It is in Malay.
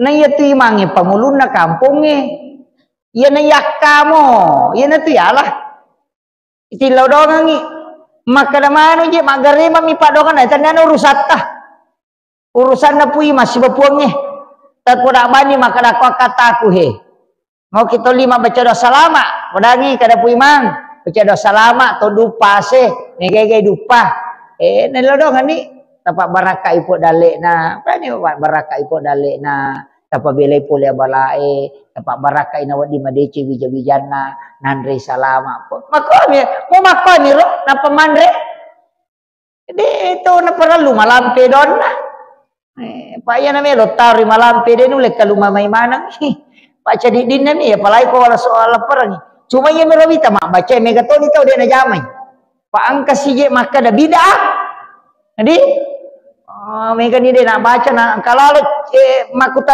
Na iya tu imangi pangulun na kampungnya. Iya na yakamo. Iya na tu yalah. Itilaw doang ngi. Maka namano je magarema mi padongan ay tanan urusat ta. Urusan na pui masih bapuangnya. Tak kuda bani maka dak kataku he. Mau kita lima baca doa salama. Wadangi kada pui mang. Baca doa salama to dupa se. Negege dupa. Nelo doang ni. Tapak baraka ipo dalek na. Berani baraka ipo dalek na. Tapak belai pole balai. Tapak baraka ina wadi madece wija-wijana. Nandre salama. Makanya. Mau makanya ro. Napa mandre. Jadi itu na perlu malampe don na. Pak ya namanya lo tarik malampe dia nulek kalau mamai mana. Pak jadi dinam ya. Apalagi kau wala soal perang. Cuma yang merawita mak baca megatoni tahu dia na jamai. Pak angka sije maka ada bidah. Jadi mereka ni dia nak baca nak kalau makutan